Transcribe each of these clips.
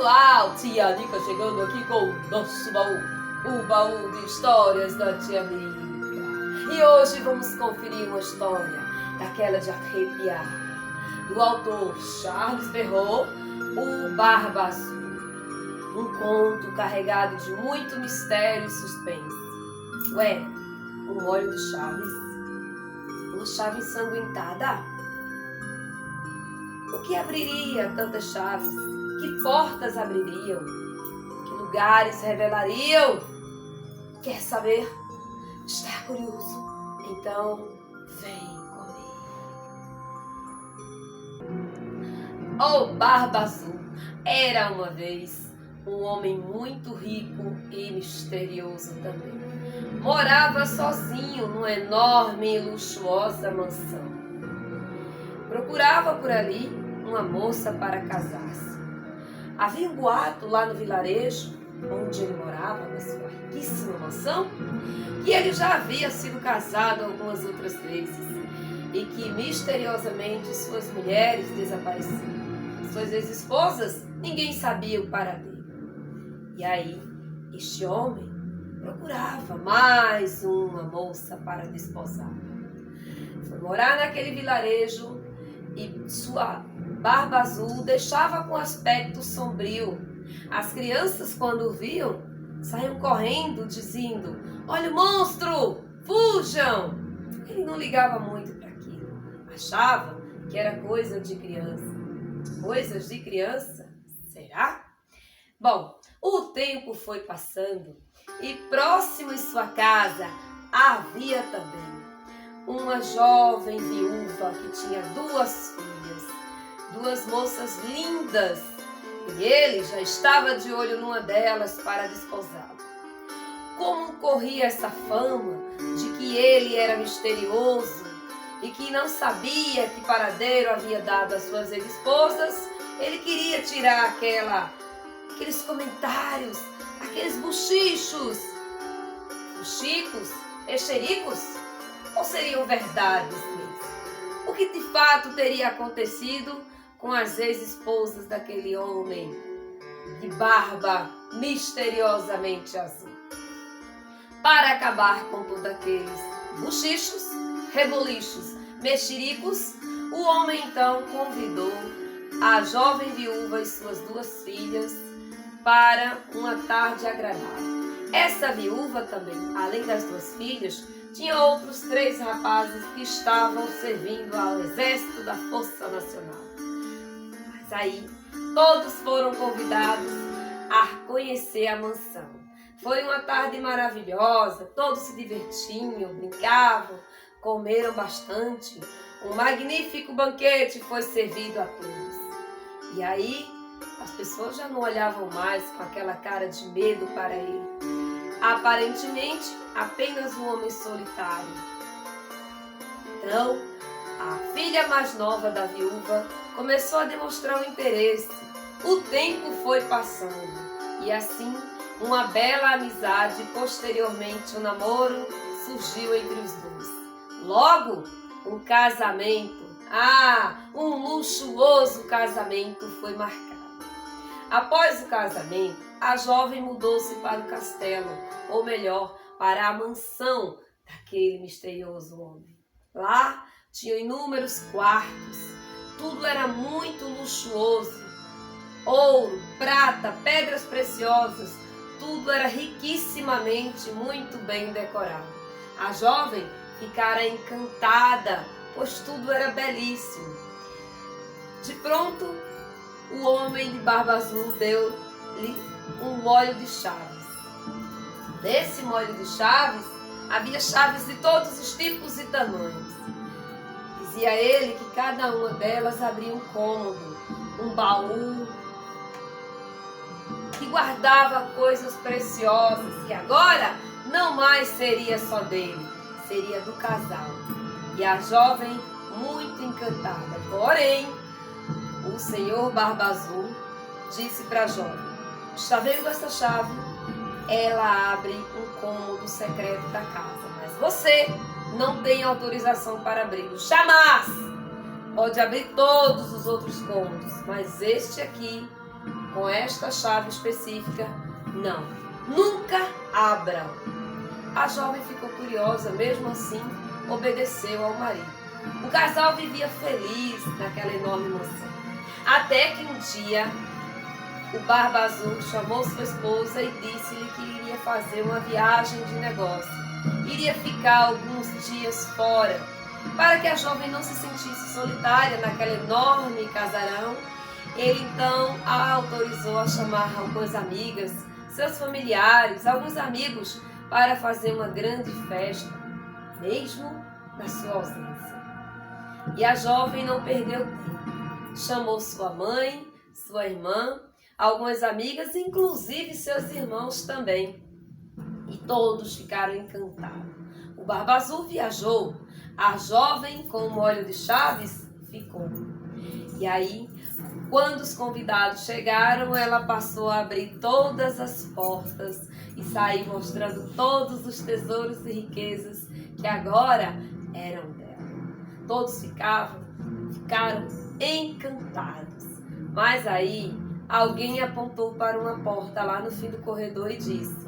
pessoal, Tia Nica chegando aqui com o nosso baú, o baú de histórias da Tia Nica. E hoje vamos conferir uma história daquela de arrepiar, do autor Charles Perrault, O Barba Azul. Um conto carregado de muito mistério e suspense. Ué, um molho de chaves? Uma chave ensanguentada? O que abriria tantas chaves? Que portas abririam? Que lugares revelariam? Quer saber? Está curioso? Então, vem comigo. O Barba Azul era uma vez um homem muito rico e misterioso também. Morava sozinho numa enorme e luxuosa mansão. Procurava por ali uma moça para casar-se. Havia um boato lá no vilarejo, onde ele morava, na sua riquíssima mansão, que ele já havia sido casado algumas outras vezes e que misteriosamente suas mulheres desapareciam. Suas ex-esposas, ninguém sabia o paradeiro. E aí, este homem procurava mais uma moça para desposar. Foi morar naquele vilarejo e sua barba azul deixava com aspecto sombrio. As crianças, quando o viam, saíam correndo, dizendo: "Olha o monstro! Fujam!" Ele não ligava muito para aquilo. Achava que era coisa de criança. Coisas de criança? Será? Bom, o tempo foi passando e próximo em sua casa havia também uma jovem viúva que tinha 2 filhas, 2 moças lindas, e ele já estava de olho numa delas para desposá-la. Como corria essa fama de que ele era misterioso e que não sabia que paradeiro havia dado às suas ex-esposas, ele queria tirar aqueles comentários, aqueles buchichos, buchicos, exericos, ou seriam verdades mesmo? O que de fato teria acontecido com as ex-esposas daquele homem de barba misteriosamente azul? Para acabar com todos aqueles buchichos, rebolichos, mexericos, o homem então convidou a jovem viúva e suas 2 filhas para uma tarde agradável. Essa viúva também, além das 2 filhas, tinha outros 3 rapazes que estavam servindo ao exército da Força Nacional. Mas aí, todos foram convidados a conhecer a mansão. Foi uma tarde maravilhosa, todos se divertiam, brincavam, comeram bastante. Um magnífico banquete foi servido a todos. E aí, as pessoas já não olhavam mais com aquela cara de medo para ele. Aparentemente, apenas um homem solitário. Então, a filha mais nova da viúva começou a demonstrar o interesse. O tempo foi passando e assim uma bela amizade, posteriormente um namoro, surgiu entre os 2. Logo, um casamento, um luxuoso casamento foi marcado. Após o casamento, a jovem mudou-se para o castelo, ou melhor, para a mansão daquele misterioso homem. Lá tinham inúmeros quartos, tudo era muito luxuoso. Ouro, prata, pedras preciosas, tudo era riquissimamente muito bem decorado. A jovem ficara encantada, pois tudo era belíssimo. De pronto, o homem de barba azul deu-lhe um molho de chaves. Nesse molho de chaves, havia chaves de todos os tipos e tamanhos. Dizia ele que cada uma delas abria um cômodo, um baú, que guardava coisas preciosas, que agora não mais seria só dele, seria do casal. E a jovem, muito encantada. Porém, o senhor Barba Azul disse para a jovem: "Está vendo essa chave? Ela abre um cômodo secreto da casa, mas você não tem autorização para abri-lo. Jamais! Pode abrir todos os outros cômodos, mas este aqui com esta chave específica, não, nunca abram. A jovem ficou curiosa, mesmo assim, obedeceu ao marido. O casal vivia feliz naquela enorme mansão. Até que um dia, o Barba Azul chamou sua esposa e disse-lhe que iria fazer uma viagem de negócio. Iria ficar alguns dias fora, para que a jovem não se sentisse solitária naquele enorme casarão. Ele então a autorizou a chamar algumas amigas, seus familiares, alguns amigos, para fazer uma grande festa, mesmo na sua ausência. E a jovem não perdeu tempo. Chamou sua mãe, sua irmã, algumas amigas, inclusive seus irmãos também. E todos ficaram encantados. O Barba Azul viajou, a jovem com o molho de chaves ficou. E aí, quando os convidados chegaram, ela passou a abrir todas as portas e saiu mostrando todos os tesouros e riquezas que agora eram dela. Todos ficaram encantados. Mas aí, alguém apontou para uma porta lá no fim do corredor e disse: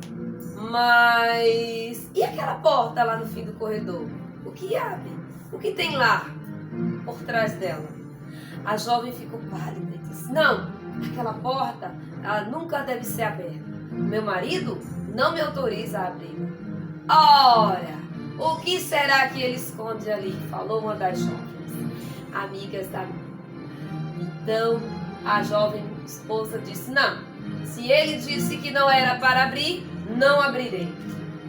mas e aquela porta lá no fim do corredor? O que abre? O que tem lá por trás dela? A jovem ficou pálida e disse: não, aquela porta, ela nunca deve ser aberta. Meu marido não me autoriza a abrir. Ora, o que será que ele esconde ali? Falou uma das jovens, amigas da mãe. Então, a jovem esposa disse: não, se ele disse que não era para abrir, não abrirei.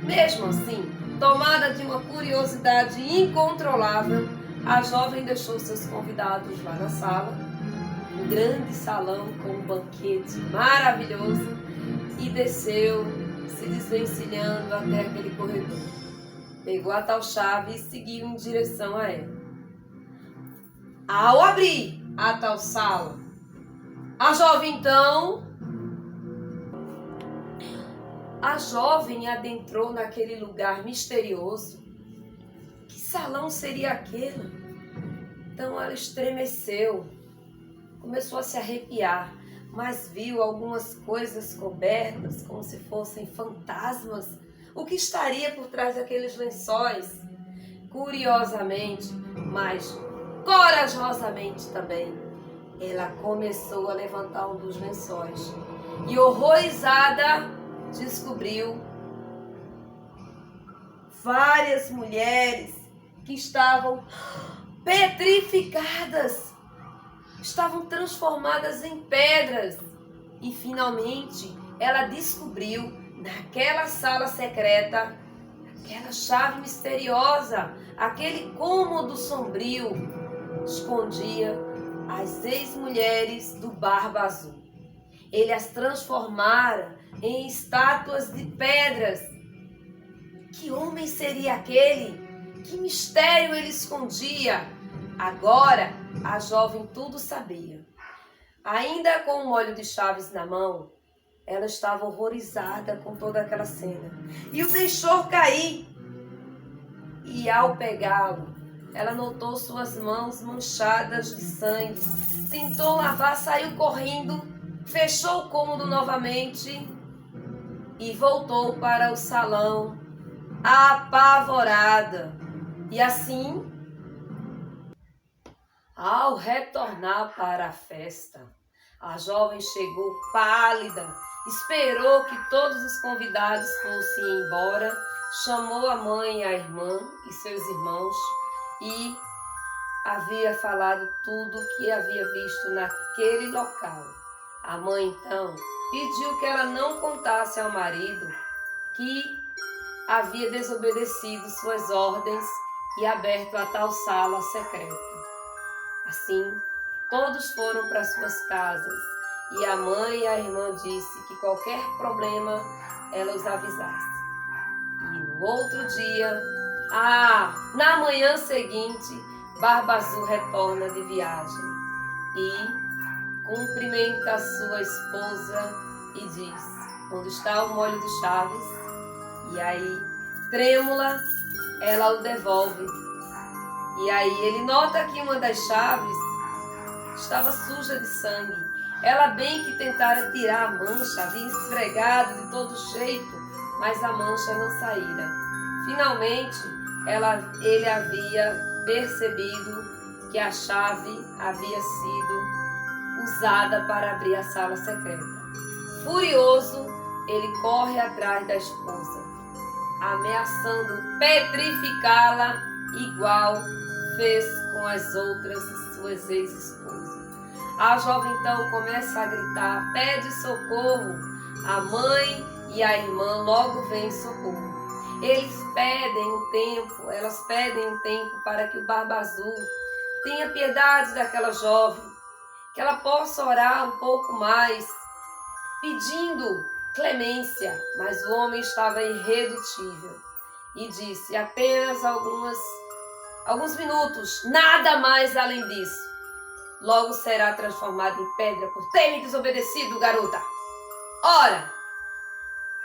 Mesmo assim, tomada de uma curiosidade incontrolável, a jovem deixou seus convidados lá na sala, um grande salão com um banquete maravilhoso, e desceu, se desvencilhando até aquele corredor. Pegou a tal chave e seguiu em direção a ela. Ao abrir a tal sala, a jovem adentrou naquele lugar misterioso. Que salão seria aquele? Então ela estremeceu, começou a se arrepiar, mas viu algumas coisas cobertas como se fossem fantasmas. O que estaria por trás daqueles lençóis? Curiosamente, mas corajosamente também, ela começou a levantar um dos lençóis e, horrorizada, descobriu várias mulheres que estavam petrificadas, estavam transformadas em pedras. E finalmente ela descobriu naquela sala secreta, aquela chave misteriosa, aquele cômodo sombrio, escondia as ex-mulheres do Barba Azul. Ele as transformara em estátuas de pedras. Que homem seria aquele? Que mistério ele escondia? Agora a jovem tudo sabia. Ainda com o molho de chaves na mão, ela estava horrorizada com toda aquela cena e o deixou cair. E ao pegá-lo, ela notou suas mãos manchadas de sangue. Tentou lavar, saiu correndo, fechou o cômodo novamente e voltou para o salão apavorada. E assim, ao retornar para a festa, a jovem chegou pálida, esperou que todos os convidados fossem embora, chamou a mãe, a irmã e seus irmãos e havia falado tudo o que havia visto naquele local. A mãe então pediu que ela não contasse ao marido que havia desobedecido suas ordens e aberto a tal sala secreta. Assim, todos foram para suas casas e a mãe e a irmã disse que qualquer problema ela os avisasse. E no outro dia, na manhã seguinte, Barba Azul retorna de viagem e cumprimenta a sua esposa e diz: onde está o molho de chaves? E aí, trêmula, ela o devolve. E aí ele nota que uma das chaves estava suja de sangue. Ela bem que tentara tirar a mancha, havia esfregado de todo jeito, mas a mancha não saíra. Finalmente, ele havia percebido que a chave havia sido usada para abrir a sala secreta. Furioso, ele corre atrás da esposa, ameaçando petrificá-la, igual fez com as outras suas ex-esposas. A jovem então começa a gritar, pede socorro. A mãe e a irmã logo vêm em socorro. Elas pedem um tempo para que o Barba Azul tenha piedade daquela jovem, que ela possa orar um pouco mais, pedindo clemência, mas o homem estava irredutível e disse: apenas alguns minutos, nada mais além disso. Logo será transformado em pedra por ter me desobedecido, garota. Ora,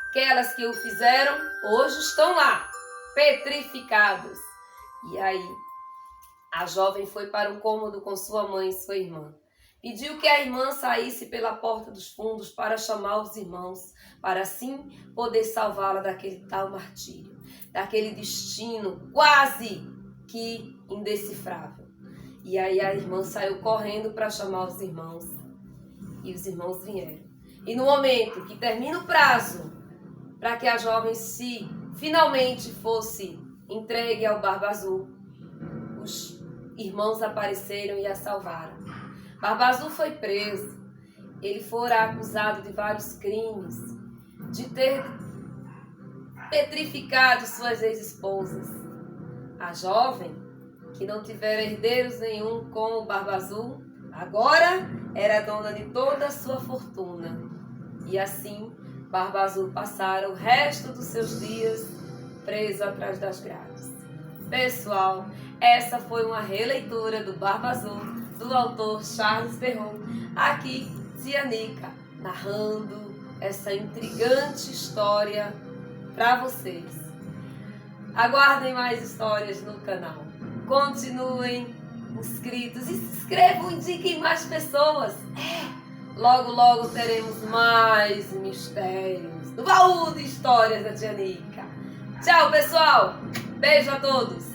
aquelas que o fizeram hoje estão lá, petrificadas. E aí, a jovem foi para o cômodo com sua mãe e sua irmã. Pediu que a irmã saísse pela porta dos fundos para chamar os irmãos, para assim poder salvá-la daquele tal martírio, daquele destino quase que indecifrável. E aí a irmã saiu correndo para chamar os irmãos, e os irmãos vieram. E no momento que termina o prazo para que a jovem se finalmente fosse entregue ao Barba Azul, os irmãos apareceram e a salvaram. Barba Azul foi preso. Ele fora acusado de vários crimes, de ter petrificado suas ex-esposas. A jovem, que não tivera herdeiros nenhum com o Barba Azul, agora era dona de toda a sua fortuna. E assim, Barba Azul passara o resto dos seus dias preso atrás das grades. Pessoal, essa foi uma releitura do Barba Azul, do autor Charles Perrault. Aqui, Tia Nica, narrando essa intrigante história para vocês. Aguardem mais histórias no canal. Continuem inscritos e se inscrevam, indiquem mais pessoas. Logo, logo teremos mais mistérios do baú de histórias da Tia Nica. Tchau, pessoal. Beijo a todos.